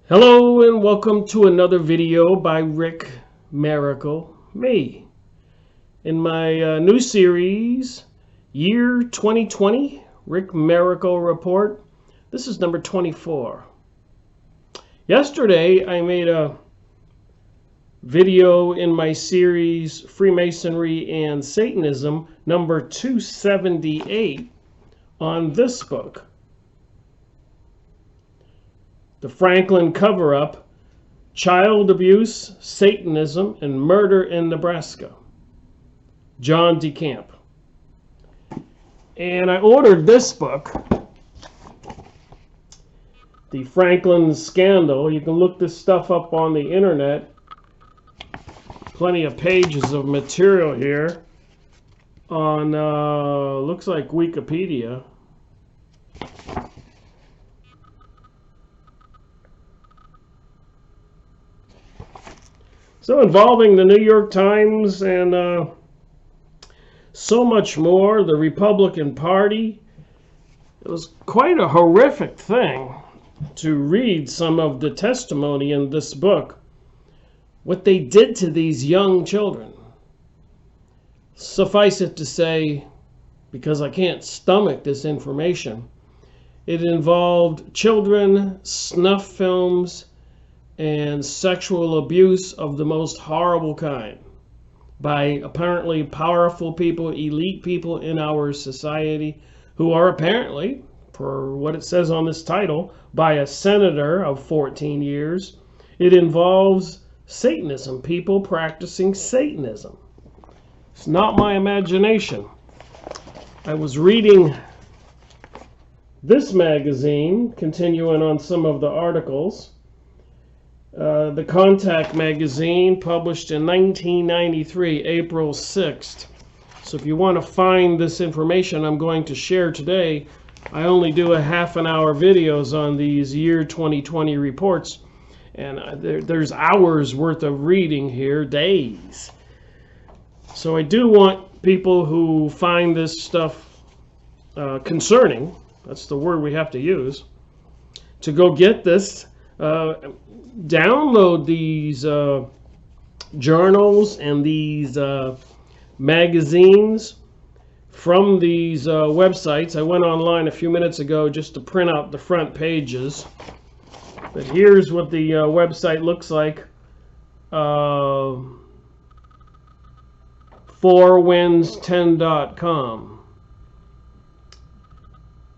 Hello and welcome to another video by Rick Miracle, me. In my new series, Year 2020, Rick Miracle Report, this is number 24. Yesterday I made a video in my series Freemasonry and Satanism, number 278, on this book. The Franklin Cover-Up, Child Abuse, Satanism, and Murder in Nebraska. John DeCamp. And I ordered this book, The Franklin Scandal. You can look this stuff up on the internet. Plenty of pages of material here on, looks like Wikipedia. So involving the New York Times and so much more, the Republican Party. It was quite a horrific thing to read some of the testimony in this book, what they did to these young children. Suffice it to say, because I can't stomach this information, it involved children, snuff films, and sexual abuse of the most horrible kind by apparently powerful people, elite people in our society who are apparently, for what it says on this title, by a senator of 14 years. It involves Satanism, people practicing Satanism. It's not my imagination. I was reading this magazine, continuing on some of the articles. The Contact magazine, published in 1993, April 6th. So if you want to find this information I'm going to share today, I only do a half-an-hour videos on these year 2020 reports, and there's hours worth of reading here, days. So I do want people who find this stuff concerning, that's the word we have to use, to go get this. Download these journals and these magazines from these websites. I went online a few minutes ago just to print out the front pages. But here's what the website looks like. 4winds10.com.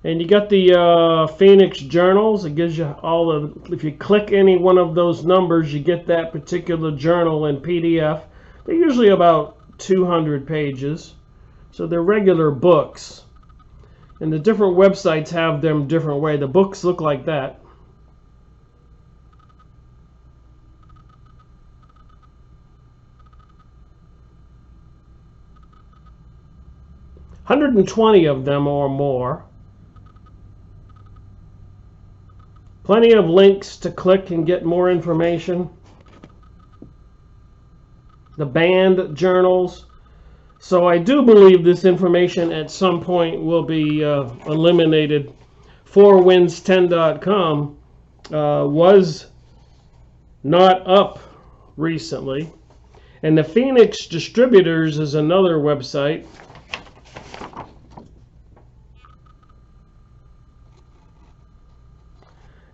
And you got the Phoenix journals. It gives you all the, if you click any one of those numbers, you get that particular journal in PDF. They're usually about 200 pages. So they're regular books. And the different websites have them different way. The books look like that. $120 of them or more. Plenty of links to click and get more information. The banned journals. So I do believe this information at some point will be eliminated. 4winds10.com was not up recently. And the Phoenix Distributors is another website.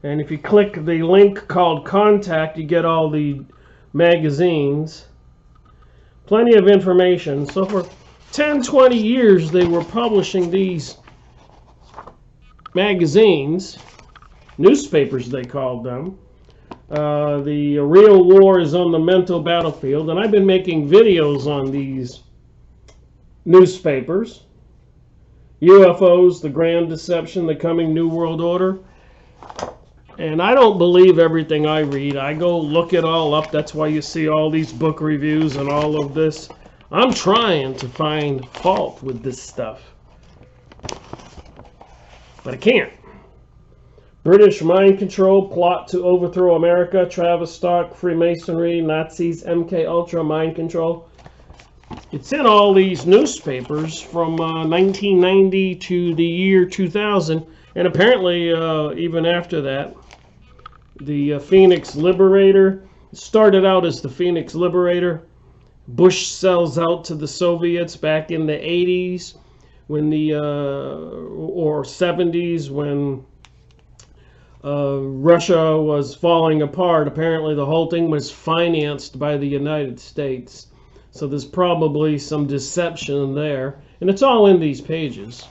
And if you click the link called Contact, you get all the magazines. Plenty of information. So for 10, 20 years, they were publishing these magazines, newspapers they called them. The real war is on the mental battlefield. And I've been making videos on these newspapers. UFOs, the Grand Deception, the Coming New World Order. And I don't believe everything I read. I go look it all up. That's why you see all these book reviews and all of this. I'm trying to find fault with this stuff, but I can't. British mind control, plot to overthrow America, Travis Stock, Freemasonry, Nazis, MK Ultra, mind control. It's in all these newspapers from 1990 to the year 2000, and apparently even after that. the Phoenix Liberator. It started out as the Phoenix Liberator. Bush sells out to the Soviets back in the 80s when or 70s when Russia was falling apart. Apparently the whole thing was financed by the United States. So there's probably some deception there. And it's all in these pages.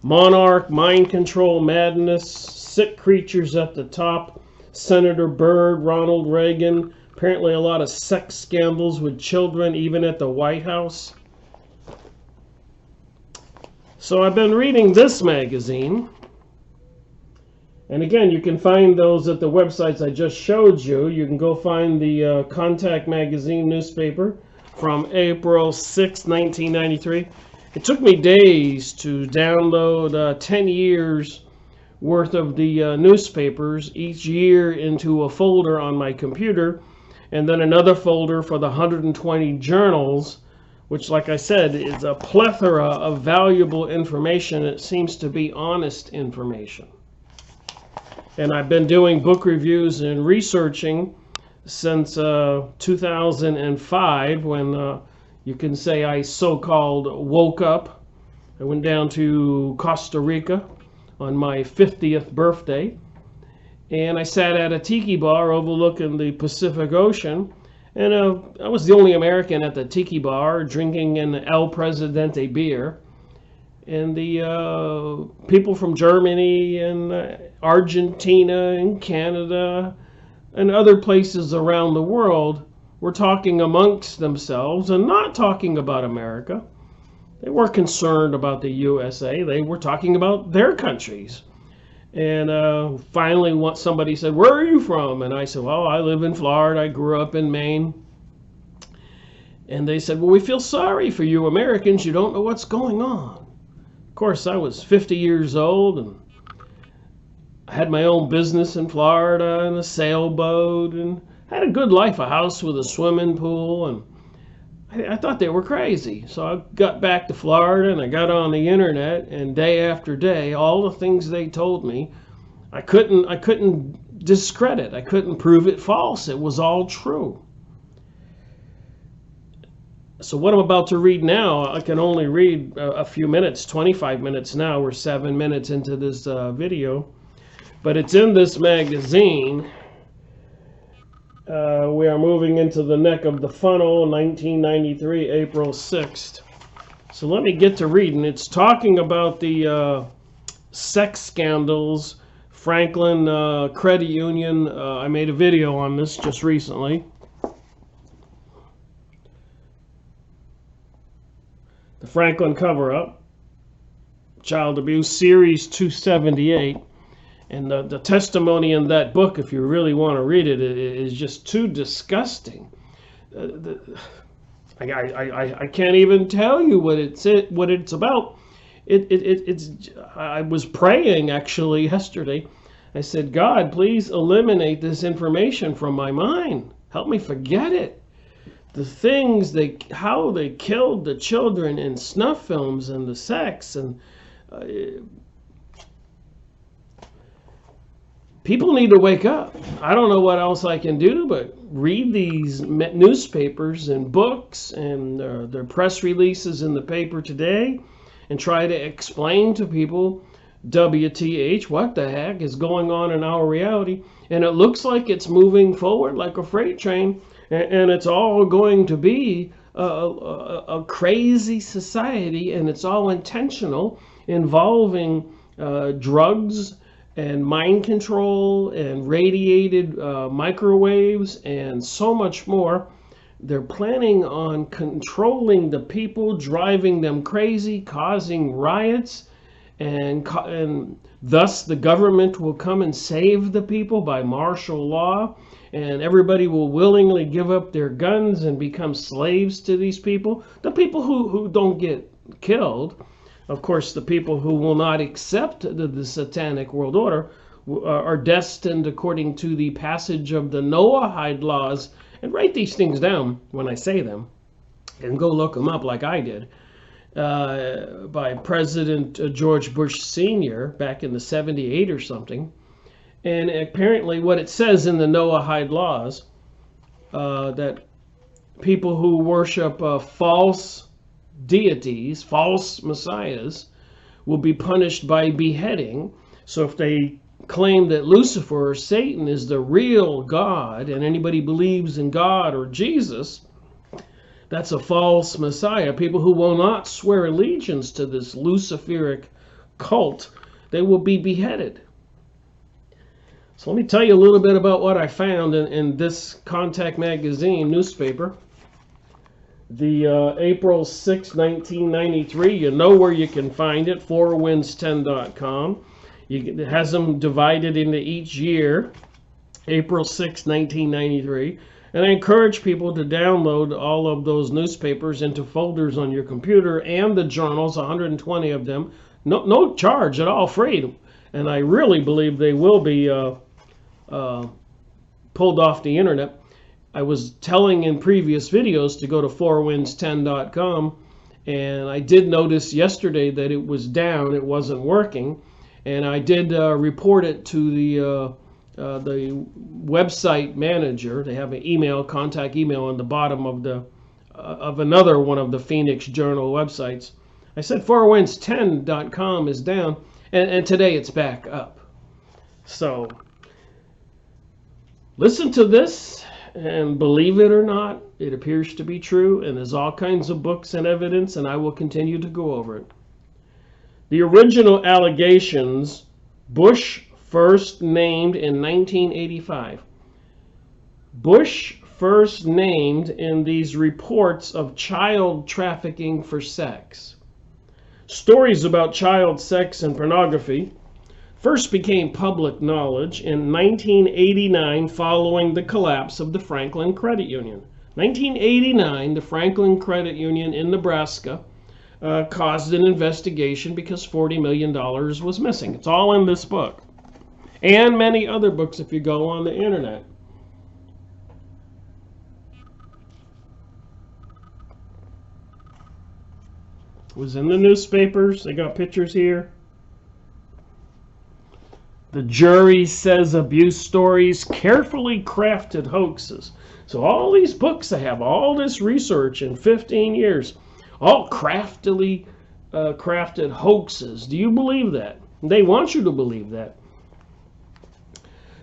Monarch, mind control, madness, sick creatures at the top, Senator Byrd, Ronald Reagan, apparently a lot of sex scandals with children, even at the White House. So I've been reading this magazine. And again, you can find those at the websites I just showed you. You can go find the Contact Magazine newspaper from April 6, 1993. It took me days to download 10 years worth of the newspapers each year into a folder on my computer, and then another folder for the 120 journals, which, like I said, is a plethora of valuable information. It seems to be honest information. And I've been doing book reviews and researching since 2005, when you can say I so-called woke up. I went down to Costa Rica on my 50th birthday, and I sat at a tiki bar overlooking the Pacific Ocean, and I was the only American at the tiki bar drinking an El Presidente beer. And the people from Germany and Argentina and Canada and other places around the world were talking amongst themselves and not talking about America. They were concerned about the USA. They were talking about their countries. And finally, somebody said, "Where are you from?" And I said, "Well, I live in Florida. I grew up in Maine." And they said, "Well, we feel sorry for you Americans. You don't know what's going on." Of course, I was 50 years old, and I had my own business in Florida and a sailboat, and had a good life, a house with a swimming pool, and I thought they were crazy. So I got back to Florida, and I got on the internet, and day after day, all the things they told me, I couldn't discredit. I couldn't prove it false. It was all true. So what I'm about to read now, I can only read a few minutes, 25 minutes now. We're 7 minutes into this video. But it's in this magazine. We are moving into the neck of the funnel, 1993, April 6th. So let me get to reading. It's talking about the sex scandals, Franklin Credit Union. I made a video on this just recently. The Franklin cover-up, child abuse, series 278. And the testimony in that book, if you really want to read it, is just too disgusting. I can't even tell you what it's about. I was praying actually yesterday. I said, "God, please eliminate this information from my mind. Help me forget it." The things how they killed the children in snuff films, and the sex, and people need to wake up. I don't know what else I can do but read these newspapers and books and their press releases in the paper today, and try to explain to people, WTH, what the heck is going on in our reality. And it looks like it's moving forward like a freight train, and it's all going to be a crazy society, and it's all intentional, involving drugs and mind control and radiated microwaves and so much more. They're planning on controlling the people, driving them crazy, causing riots, and thus the government will come and save the people by martial law, and everybody will willingly give up their guns and become slaves to these people. The people who don't get killed, of course, the people who will not accept the Satanic world order are destined, according to the passage of the Noahide laws. And write these things down when I say them, and go look them up like I did, by President George Bush Sr. back in the 78 or something. And apparently what it says in the Noahide laws, that people who worship false deities, false messiahs, will be punished by beheading. So if they claim that Lucifer or Satan is the real God, and anybody believes in God or Jesus, that's a false messiah. People who will not swear allegiance to this Luciferic cult, they will be beheaded. So let me tell you a little bit about what I found in this Contact magazine newspaper. The April 6, 1993, you know where you can find it, 4winds10.com. It has them divided into each year, April 6, 1993. And I encourage people to download all of those newspapers into folders on your computer, and the journals, 120 of them, no charge at all, free. And I really believe they will be pulled off the internet. I was telling in previous videos to go to 4winds10.com, and I did notice yesterday that it was down, it wasn't working, and I did report it to the website manager. They have an email, contact email on the bottom of the of another one of the Phoenix Journal websites. I said 4winds10.com is down, and today it's back up. So listen to this, and believe it or not, it appears to be true, and there's all kinds of books and evidence, and I will continue to go over it. The original allegations Bush first named in 1985. Bush first named in these reports of child trafficking for sex. Stories about child sex and pornography first became public knowledge in 1989 following the collapse of the Franklin Credit Union. 1989, the Franklin Credit Union in Nebraska caused an investigation because $40 million was missing. It's all in this book, and many other books if you go on the internet. It was in the newspapers. They got pictures here. The jury says abuse stories, carefully crafted hoaxes. So all these books, they have all this research in 15 years, all craftily crafted hoaxes. Do you believe that? They want you to believe that.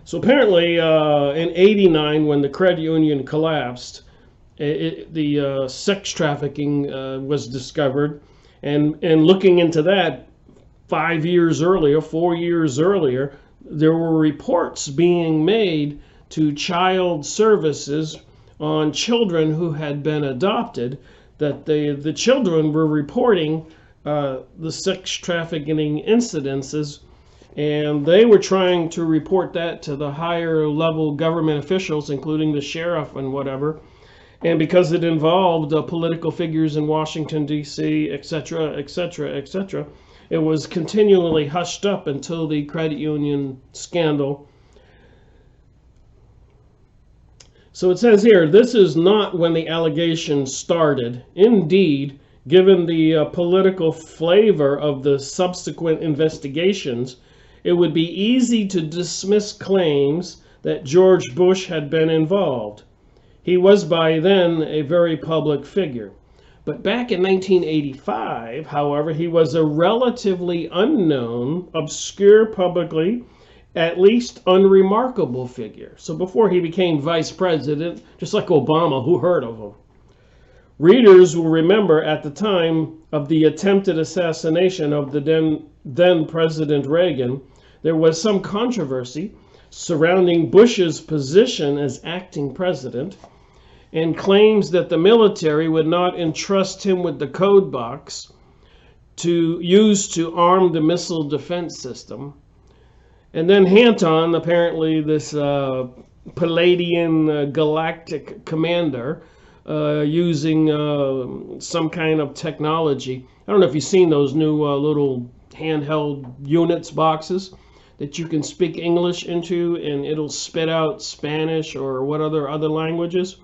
So apparently in '89, when the credit union collapsed, the sex trafficking was discovered. And looking into that, 4 years earlier, there were reports being made to child services on children who had been adopted, that the children were reporting the sex trafficking incidences, and they were trying to report that to the higher level government officials, including the sheriff and whatever. And because it involved political figures in Washington, D.C., etc., etc., etc., it was continually hushed up until the credit union scandal. So it says here, this is not when the allegations started. Indeed, given the political flavor of the subsequent investigations, it would be easy to dismiss claims that George Bush had been involved. He was by then a very public figure. But back in 1985, however, he was a relatively unknown, obscure, publicly, at least unremarkable figure. So before he became vice president, just like Obama, who heard of him? Readers will remember at the time of the attempted assassination of the then President Reagan, there was some controversy surrounding Bush's position as acting president, and claims that the military would not entrust him with the code box to use to arm the missile defense system. And then Hanton, apparently this Palladian galactic commander, using some kind of technology. I don't know if you've seen those new little handheld units boxes that you can speak English into and it'll spit out Spanish or what other languages.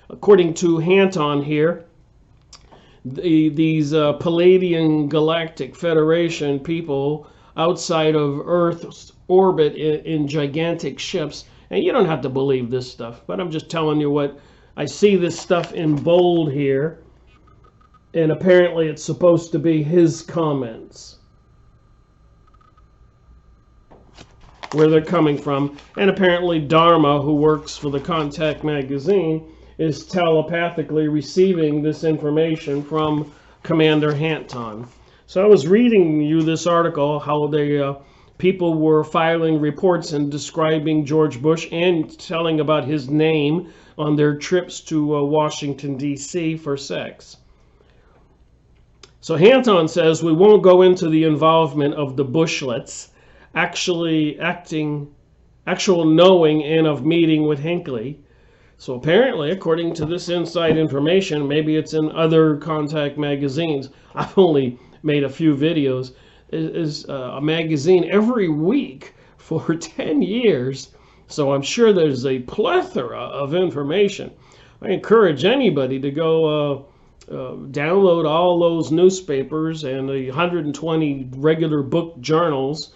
According to Hanton here, these Palladian Galactic Federation people outside of Earth's orbit in gigantic ships. And you don't have to believe this stuff, but I'm just telling you what I see. This stuff in bold here, and apparently it's supposed to be his comments, where they're coming from. And apparently Dharma, who works for the Contact magazine, is telepathically receiving this information from Commander Hanton. So I was reading you this article, how the people were filing reports and describing George Bush and telling about his name on their trips to Washington, D.C. for sex. So Hanton says, we won't go into the involvement of the Bushlets actual knowing and of meeting with Hinckley. So apparently, according to this inside information, maybe it's in other Contact magazines. I've only made a few videos. Is a magazine every week for 10 years. So I'm sure there's a plethora of information. I encourage anybody to go download all those newspapers and the 120 regular book journals,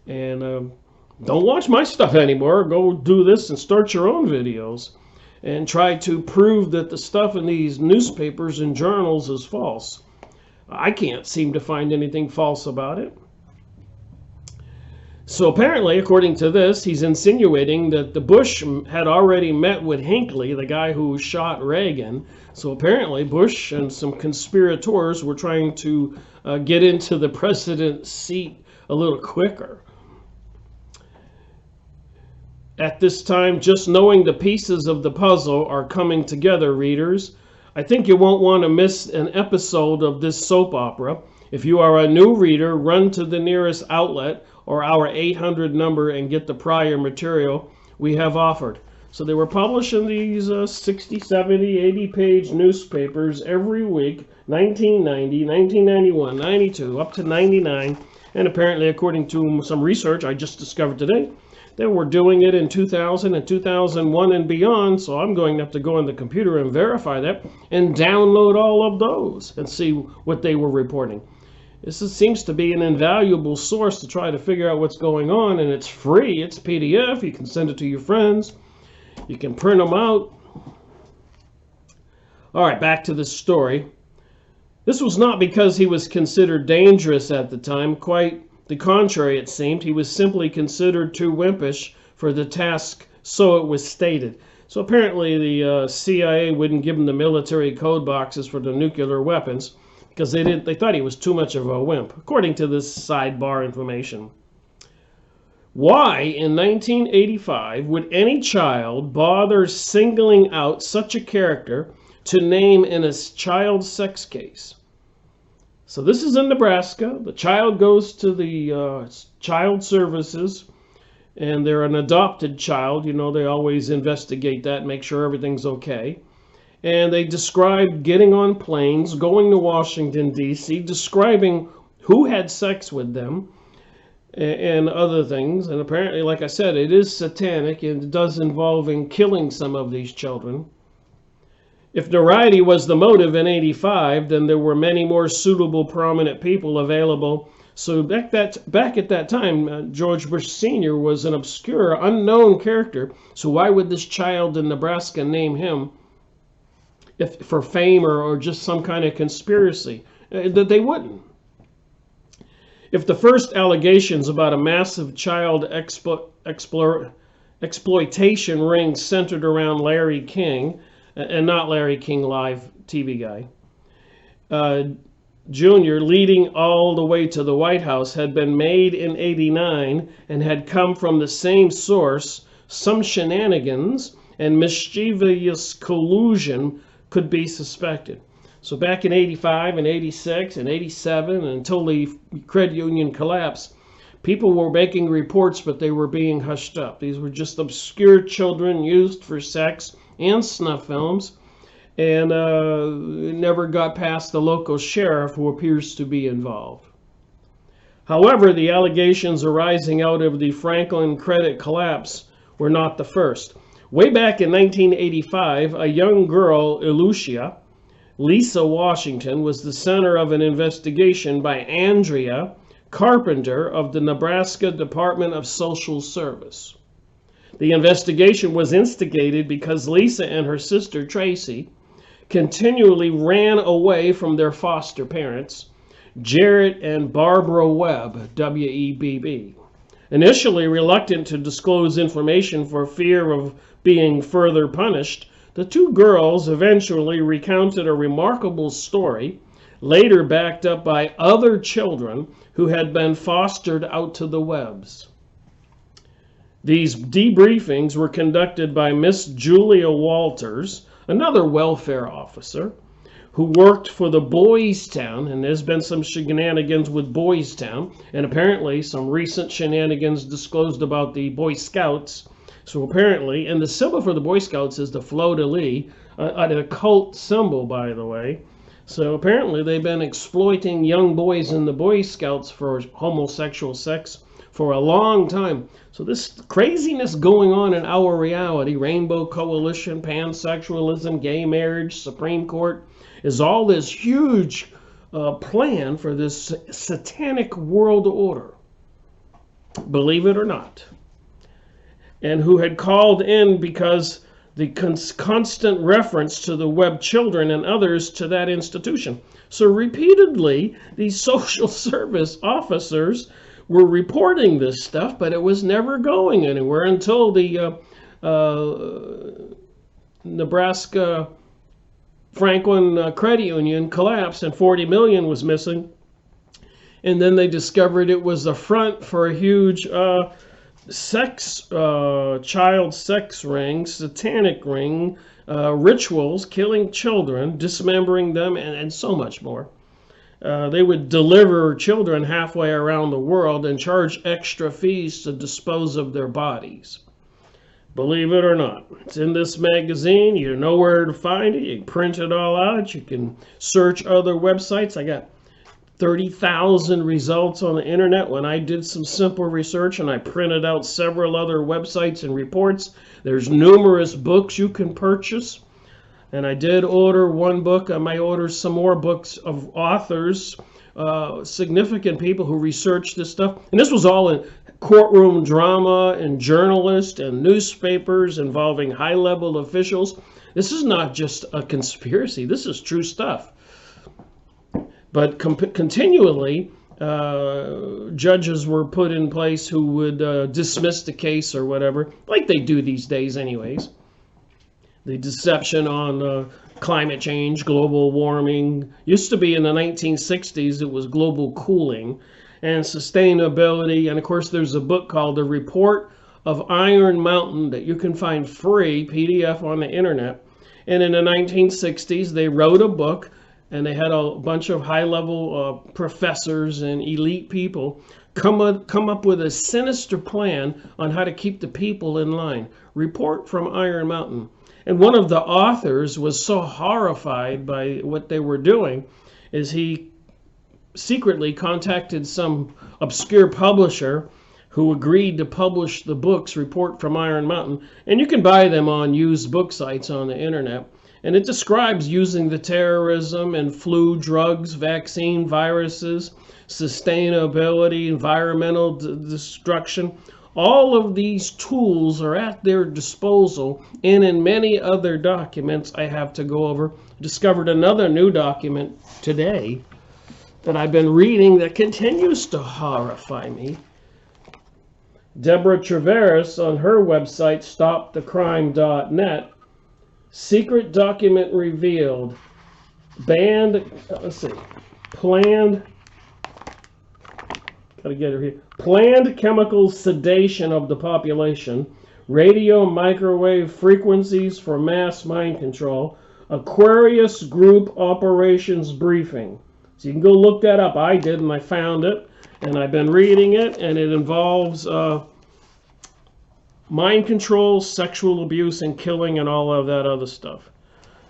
and don't watch my stuff anymore. Go do this and start your own videos and try to prove that the stuff in these newspapers and journals is false. I can't seem to find anything false about it. So apparently, according to this, he's insinuating that the Bush had already met with Hinckley, the guy who shot Reagan. So apparently Bush and some conspirators were trying to get into the president's seat a little quicker. At this time, just knowing the pieces of the puzzle are coming together, readers. I think you won't want to miss an episode of this soap opera. If you are a new reader, run to the nearest outlet or our 800 number and get the prior material we have offered. So they were publishing these 60, 70, 80 page newspapers every week, 1990, 1991, 92, up to 99. And apparently, according to some research I just discovered today, they were doing it in 2000 and 2001 and beyond, so I'm going to have to go on the computer and verify that and download all of those and see what they were reporting. This seems to be an invaluable source to try to figure out what's going on, and it's free. It's PDF. You can send it to your friends. You can print them out. All right, back to the story. This was not because he was considered dangerous at the time. Quite the contrary, it seemed. He was simply considered too wimpish for the task, so it was stated. So apparently the CIA wouldn't give him the military code boxes for the nuclear weapons because they thought he was too much of a wimp, according to this sidebar information. Why in 1985 would any child bother singling out such a character to name in a child sex case? So this is in Nebraska. The child goes to the child services, and they're an adopted child. You know, they always investigate that, make sure everything's okay. And they described getting on planes, going to Washington, D.C., describing who had sex with them and other things. And apparently, like I said, it is satanic, and it does involve in killing some of these children. If notoriety was the motive in 85, then there were many more suitable, prominent people available. So back at that time, George Bush Sr. was an obscure, unknown character. So why would this child in Nebraska name him if for fame or just some kind of conspiracy? That they wouldn't. If the first allegations about a massive child exploitation ring centered around Larry King, and not Larry King Live TV guy, Jr., leading all the way to the White House, had been made in '89 and had come from the same source, some shenanigans and mischievous collusion could be suspected. So back in 85 and 86 and 87, and until the credit union collapsed, people were making reports, but they were being hushed up. These were just obscure children used for sex and snuff films, and it never got past the local sheriff, who appears to be involved. However, the allegations arising out of the Franklin credit collapse were not the first. Way back in 1985, a young girl, Lisa Washington, was the center of an investigation by Andrea Carpenter of the Nebraska Department of Social Service. The investigation was instigated because Lisa and her sister Tracy continually ran away from their foster parents, Jarrett and Barbara Webb, W-E-B-B. Initially reluctant to disclose information for fear of being further punished, the two girls eventually recounted a remarkable story, later backed up by other children who had been fostered out to the Webbs. These debriefings were conducted by Miss Julia Walters, another welfare officer, who worked for the Boys Town, and there's been some shenanigans with Boys Town, and apparently some recent shenanigans disclosed about the Boy Scouts. So apparently, and the symbol for the Boy Scouts is the fleur-de-lis, an occult symbol, by the way. So apparently they've been exploiting young boys in the Boy Scouts for homosexual sex for a long time. So this craziness going on in our reality, Rainbow Coalition, pansexualism, gay marriage, Supreme Court, is all this huge plan for this satanic world order, believe it or not, and who had called in because the constant reference to the Webb children and others to that institution. So repeatedly, these social service officers were reporting this stuff, but it was never going anywhere until the Nebraska Franklin Credit Union collapsed and $40 million was missing. And then they discovered it was a front for a huge child sex ring, satanic ring, rituals, killing children, dismembering them, and so much more. They would deliver children halfway around the world and charge extra fees to dispose of their bodies. Believe it or not, it's in this magazine. You know where to find it. You can print it all out. You can search other websites. I got 30,000 results on the internet when I did some simple research, and I printed out several other websites and reports. There's numerous books you can purchase. And I did order one book. I may order some more books of authors, significant people who researched this stuff. And this was all in courtroom drama and journalists and newspapers involving high-level officials. This is not just a conspiracy. This is true stuff. But continually, judges were put in place who would dismiss the case or whatever, like they do these days anyways. The deception on climate change, global warming. Used to be in the 1960s, it was global cooling and sustainability. And of course, there's a book called The Report of Iron Mountain that you can find free, PDF on the internet. And in the 1960s, they wrote a book, and they had a bunch of high-level professors and elite people come up with a sinister plan on how to keep the people in line. Report from Iron Mountain. And one of the authors was so horrified by what they were doing is he secretly contacted some obscure publisher who agreed to publish the books Report from Iron Mountain. And you can buy them on used book sites on the internet. And it describes using the terrorism and flu, drugs, vaccine, viruses, sustainability, environmental destruction. All of these tools are at their disposal, and in many other documents I have to go over. Discovered another new document today that I've been reading that continues to horrify me. Deborah Traveris on her website, stopthecrime.net, secret document revealed, planned chemical sedation of the population, radio microwave frequencies for mass mind control, Aquarius Group operations briefing. So you can go look that up. I did, and I found it, and I've been reading it, and it involves mind control, sexual abuse, and killing, and all of that other stuff.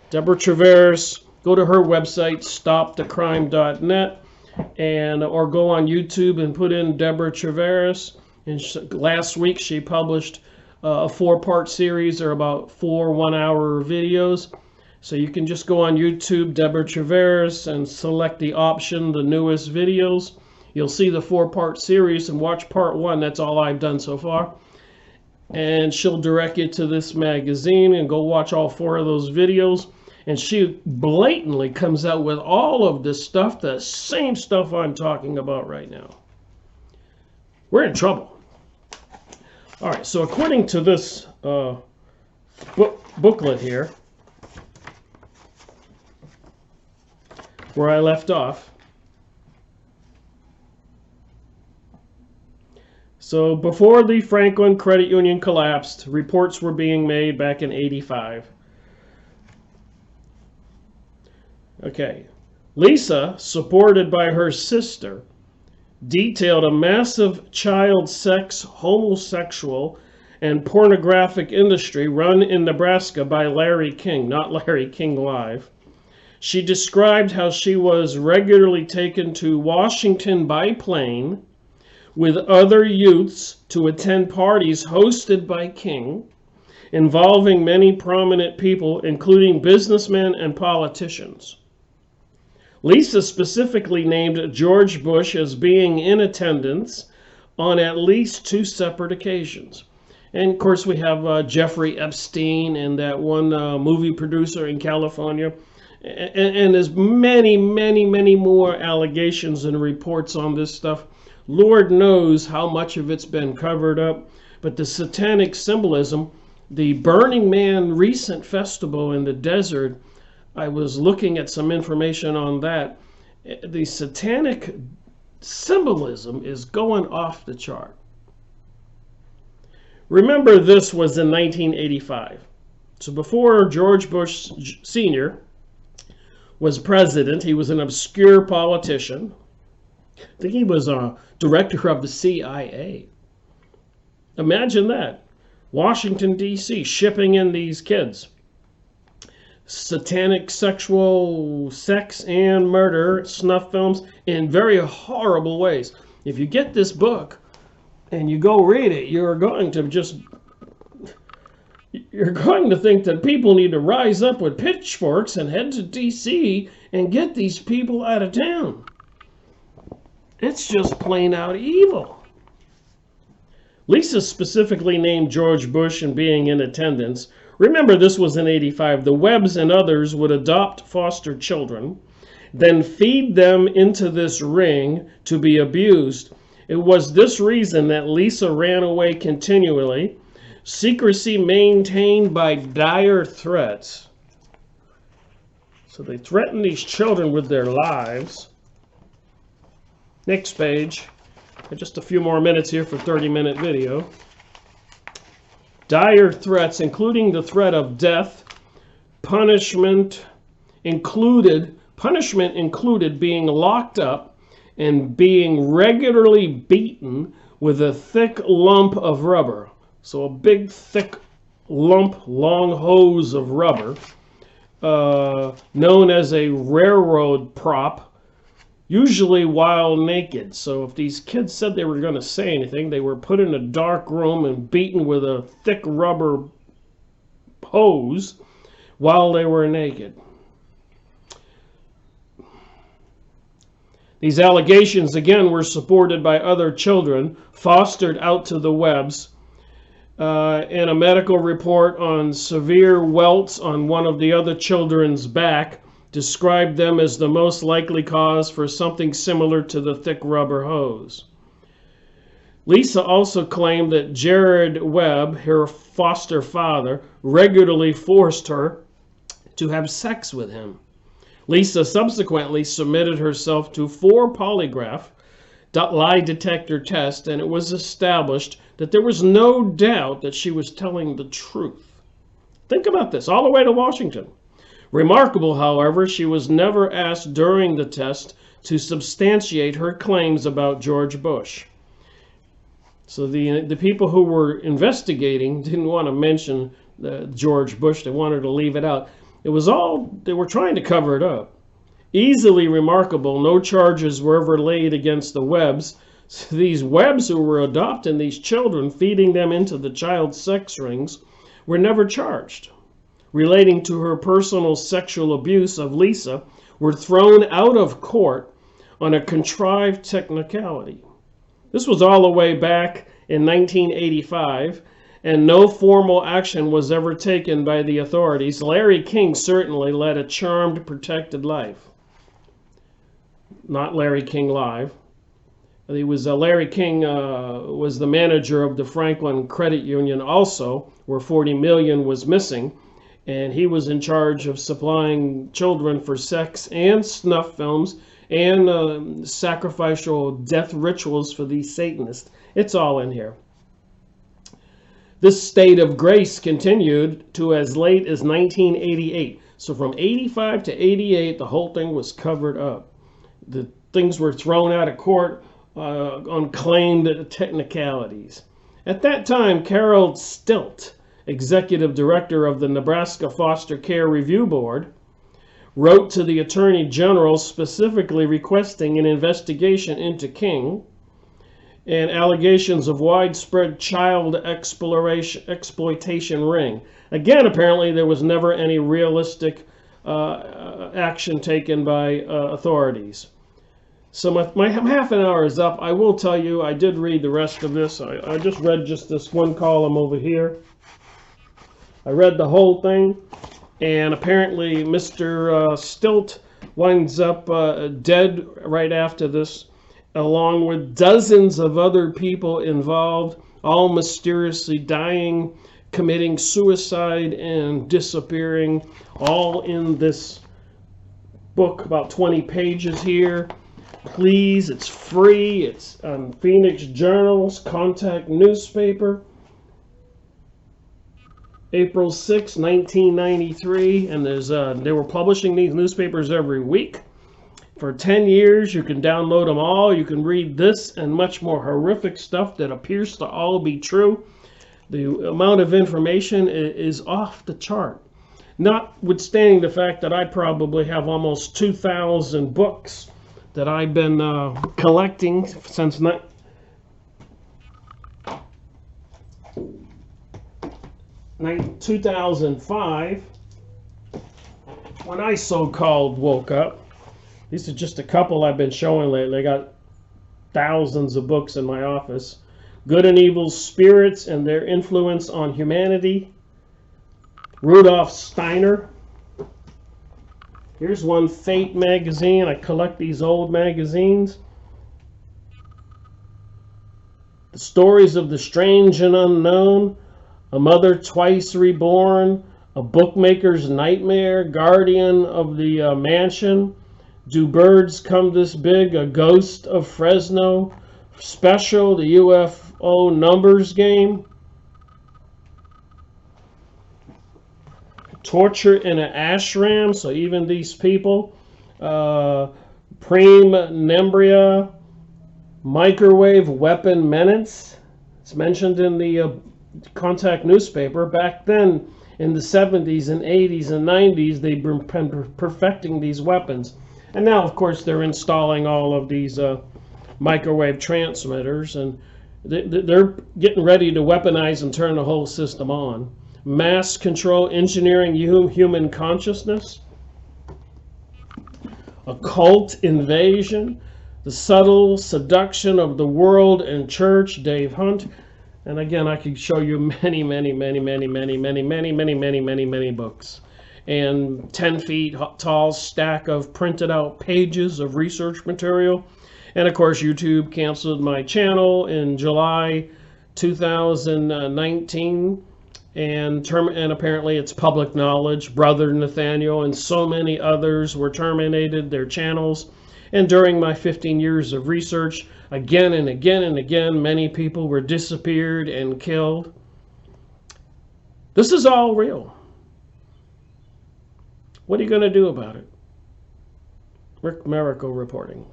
Deborah Traveris, go to her website, stopthecrime.net. Or go on YouTube and put in Deborah Traveris. And last week she published a 4-part series, or about 4 one-hour videos. So you can just go on YouTube, Deborah Traveris, and select the option, the newest videos. You'll see the 4-part series and watch part 1. That's all I've done so far. And she'll direct you to this magazine and go watch all 4 of those videos. And she blatantly comes out with all of this stuff, the same stuff I'm talking about right now. We're in trouble. All right, so according to this booklet here, where I left off, so before the Franklin Credit Union collapsed, reports were being made back in '85. Okay, Lisa, supported by her sister, detailed a massive child sex, homosexual, and pornographic industry run in Nebraska by Larry King, not Larry King Live. She described how she was regularly taken to Washington by plane with other youths to attend parties hosted by King, involving many prominent people, including businessmen and politicians. Lisa specifically named George Bush as being in attendance on at least 2 separate occasions. And of course we have Jeffrey Epstein and that one movie producer in California. And there's many, many, many more allegations and reports on this stuff. Lord knows how much of it's been covered up. But the satanic symbolism, the Burning Man recent festival in the desert, I was looking at some information on that. The satanic symbolism is going off the chart. Remember, this was in 1985. So before George Bush Sr. was president, he was an obscure politician. I think he was a director of the CIA. Imagine that. Washington, D.C., shipping in these kids. Satanic sexual sex and murder snuff films in very horrible ways. If you get this book and you go read it, you're going to think that people need to rise up with pitchforks and head to D.C. and get these people out of town. It's just plain out evil. Lisa specifically named George Bush and being in attendance. Remember, this was in '85. The Webbs and others would adopt foster children, then feed them into this ring to be abused. It was this reason that Lisa ran away continually. Secrecy maintained by dire threats. So they threaten these children with their lives. Next page. Just a few more minutes here for a 30-minute video. Dire threats, including the threat of death, punishment included being locked up and being regularly beaten with a thick lump of rubber. So a big, thick lump, long hose of rubber, known as a railroad prop, usually while naked. So if these kids said they were going to say anything, they were put in a dark room and beaten with a thick rubber hose while they were naked. These allegations, again, were supported by other children fostered out to the Webbs. In a medical report on severe welts on one of the other children's back, described them as the most likely cause for something similar to the thick rubber hose. Lisa also claimed that Jared Webb, her foster father, regularly forced her to have sex with him. Lisa subsequently submitted herself to 4 polygraph lie detector tests, and it was established that there was no doubt that she was telling the truth. Think about this, all the way to Washington. Remarkable, however, she was never asked during the test to substantiate her claims about George Bush. So the people who were investigating didn't want to mention George Bush. They wanted to leave it out. It was all, they were trying to cover it up. Easily remarkable, no charges were ever laid against the Webbs. So these Webbs who were adopting these children, feeding them into the child sex rings, were never charged. Relating to her personal sexual abuse of Lisa, were thrown out of court on a contrived technicality. This was all the way back in 1985, and no formal action was ever taken by the authorities. Larry King certainly led a charmed, protected life. Not Larry King Live. Larry King was the manager of the Franklin Credit Union also, where 40 million was missing, and he was in charge of supplying children for sex and snuff films and sacrificial death rituals for these Satanists. It's all in here. This state of grace continued to as late as 1988. So from 85 to 88, the whole thing was covered up. The things were thrown out of court on claimed technicalities. At that time, Carol Stilt, executive director of the Nebraska Foster Care Review Board, wrote to the Attorney General specifically requesting an investigation into King and allegations of widespread child exploitation ring. Again, apparently there was never any realistic action taken by authorities. So my half an hour is up. I will tell you, I did read the rest of this. I just read just this one column over here. I read the whole thing, and apparently Mr. Stilt winds up dead right after this, along with dozens of other people involved, all mysteriously dying, committing suicide, and disappearing, all in this book, about 20 pages here. Please, it's free. It's on Phoenix Journal's Contact newspaper, April 6, 1993, and they were publishing these newspapers every week. For 10 years, you can download them all. You can read this and much more horrific stuff that appears to all be true. The amount of information is off the chart. Notwithstanding the fact that I probably have almost 2,000 books that I've been collecting since 2005, when I so-called woke up. These are just a couple I've been showing lately. I got thousands of books in my office. Good and Evil Spirits and Their Influence on Humanity, Rudolf Steiner. Here's one, Fate magazine. I collect these old magazines. The Stories of the Strange and Unknown, A Mother Twice Reborn, A Bookmaker's Nightmare, Guardian of the Mansion, Do Birds Come This Big, A Ghost of Fresno, Special, the UFO Numbers Game, Torture in an Ashram, so even these people, Prime Nembria, Microwave Weapon Menace. It's mentioned in the Contact newspaper. Back then, in the 70s and 80s and 90s, they've been perfecting these weapons. And now, of course, they're installing all of these microwave transmitters, and they're getting ready to weaponize and turn the whole system on. Mass control, engineering human consciousness, occult invasion, the subtle seduction of the world and church, Dave Hunt. And again, I could show you many books. And 10 feet tall stack of printed out pages of research material. And of course, YouTube canceled my channel in July 2019. And apparently it's public knowledge. Brother Nathaniel and so many others were terminated their channels. And during my 15 years of research, again and again and again, many people were disappeared and killed. This is all real. What are you going to do about it? Rick Miracle reporting.